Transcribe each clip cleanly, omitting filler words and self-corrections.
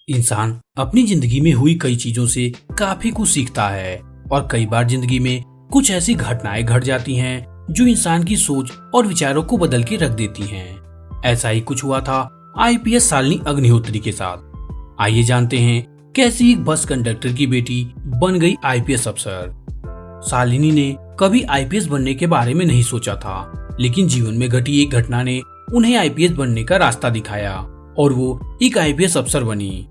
इंसान अपनी जिंदगी में हुई कई चीजों से काफी कुछ सीखता है और कई बार जिंदगी में कुछ ऐसी घटनाएं घट जाती हैं जो इंसान की सोच और विचारों को बदल के रख देती हैं। ऐसा ही कुछ हुआ था आईपीएस शालिनी अग्निहोत्री के साथ। आइए जानते हैं कैसे एक बस कंडक्टर की बेटी बन गई आईपीएस अफसर। शालिनी ने कभी आईपीएस बनने के बारे में नहीं सोचा था, लेकिन जीवन में घटी एक घटना ने उन्हें आईपीएस बनने का रास्ता दिखाया और वो एक आईपीएस अफसर बनी।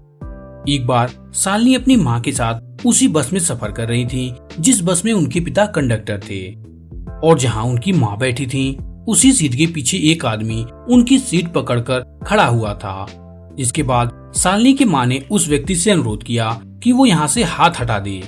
एक बार शालिनी अपनी माँ के साथ उसी बस में सफर कर रही थी जिस बस में उनके पिता कंडक्टर थे, और जहाँ उनकी माँ बैठी थी उसी सीट के पीछे एक आदमी उनकी सीट पकड़कर खड़ा हुआ था। जिसके बाद शालिनी की माँ ने उस व्यक्ति से अनुरोध किया कि वो यहाँ से हाथ हटा दे,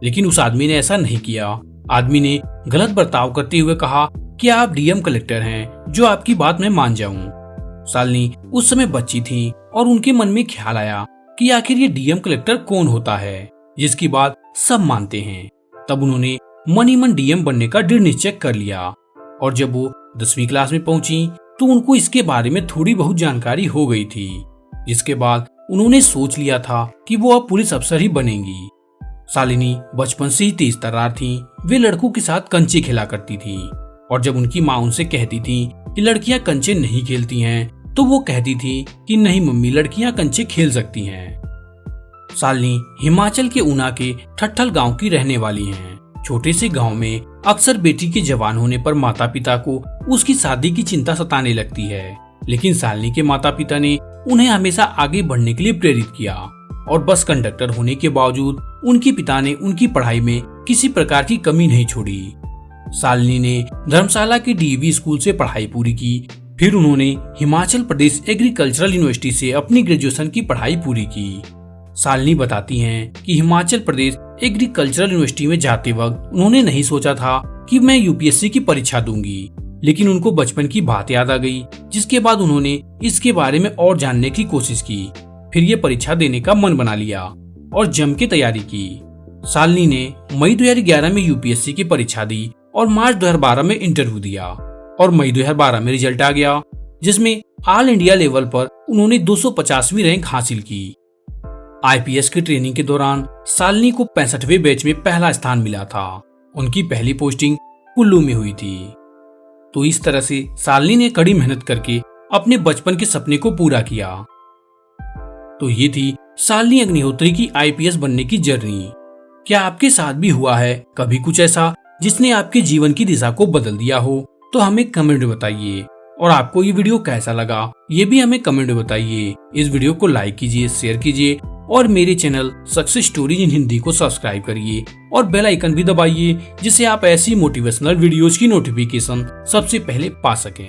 लेकिन उस आदमी ने ऐसा नहीं किया। आदमी ने गलत बर्ताव करते हुए कहा कि आप डीएम कलेक्टर हैं, जो आपकी बात मैं मान जाऊं। शालिनी उस समय बच्ची थी और उनके मन में ख्याल आया कि आखिर ये डीएम कलेक्टर कौन होता है जिसकी बात सब मानते हैं। तब उन्होंने मन ही मन डीएम बनने का दृढ़ निश्चय कर लिया, और जब वो 10वीं क्लास में पहुंची तो उनको इसके बारे में थोड़ी बहुत जानकारी हो गई थी। जिसके बाद उन्होंने सोच लिया था कि वो अब पुलिस अफसर ही बनेंगी। शालिनी बचपन से ही तेज तर्रार थी। वे लड़कों के साथ कंचे खेला करती थी, और जब उनकी माँ उनसे कहती थी कि लड़कियां कंचे नहीं खेलती हैं तो वो कहती थी कि नहीं मम्मी, लड़कियां कंचे खेल सकती हैं। शालिनी हिमाचल के ऊना के ठट्ठल गांव की रहने वाली हैं। छोटे से गांव में अक्सर बेटी के जवान होने पर माता पिता को उसकी शादी की चिंता सताने लगती है, लेकिन शालिनी के माता पिता ने उन्हें हमेशा आगे बढ़ने के लिए प्रेरित किया, और बस कंडक्टर होने के बावजूद उनके पिता ने उनकी पढ़ाई में किसी प्रकार की कमी नहीं छोड़ी। शालिनी ने धर्मशाला के डीएवी स्कूल से पढ़ाई पूरी की। फिर उन्होंने हिमाचल प्रदेश एग्रीकल्चरल यूनिवर्सिटी से अपनी ग्रेजुएशन की पढ़ाई पूरी की। शालिनी बताती हैं कि हिमाचल प्रदेश एग्रीकल्चरल यूनिवर्सिटी में जाते वक्त उन्होंने नहीं सोचा था कि मैं यूपीएससी की परीक्षा दूंगी, लेकिन उनको बचपन की बात याद आ गई, जिसके बाद उन्होंने इसके बारे में और जानने की कोशिश की। फिर ये परीक्षा देने का मन बना लिया और जम के तैयारी की। शालिनी ने मई 2011 में यूपीएससी की परीक्षा दी और मार्च 2012 में इंटरव्यू दिया, और मई 2012 में रिजल्ट आ गया, जिसमें ऑल इंडिया लेवल पर उन्होंने 250वीं रैंक हासिल की। आईपीएस की ट्रेनिंग के दौरान शालिनी को 65वें बैच में पहला स्थान मिला था। उनकी पहली पोस्टिंग कुल्लू में हुई थी। तो इस तरह से शालिनी ने कड़ी मेहनत करके अपने बचपन के सपने को पूरा किया। तो ये थी शालिनी अग्निहोत्री की आईपीएस बनने की जर्नी। क्या आपके साथ भी हुआ है कभी कुछ ऐसा जिसने आपके जीवन की दिशा को बदल दिया हो? तो हमें कमेंट में बताइए, और आपको ये वीडियो कैसा लगा ये भी हमें कमेंट में बताइए। इस वीडियो को लाइक कीजिए, शेयर कीजिए, और मेरे channel success stories in Hindi को सब्सक्राइब करिए और बेल आइकन भी दबाइए, जिससे आप ऐसी मोटिवेशनल वीडियोज की नोटिफिकेशन सबसे पहले पा सकें।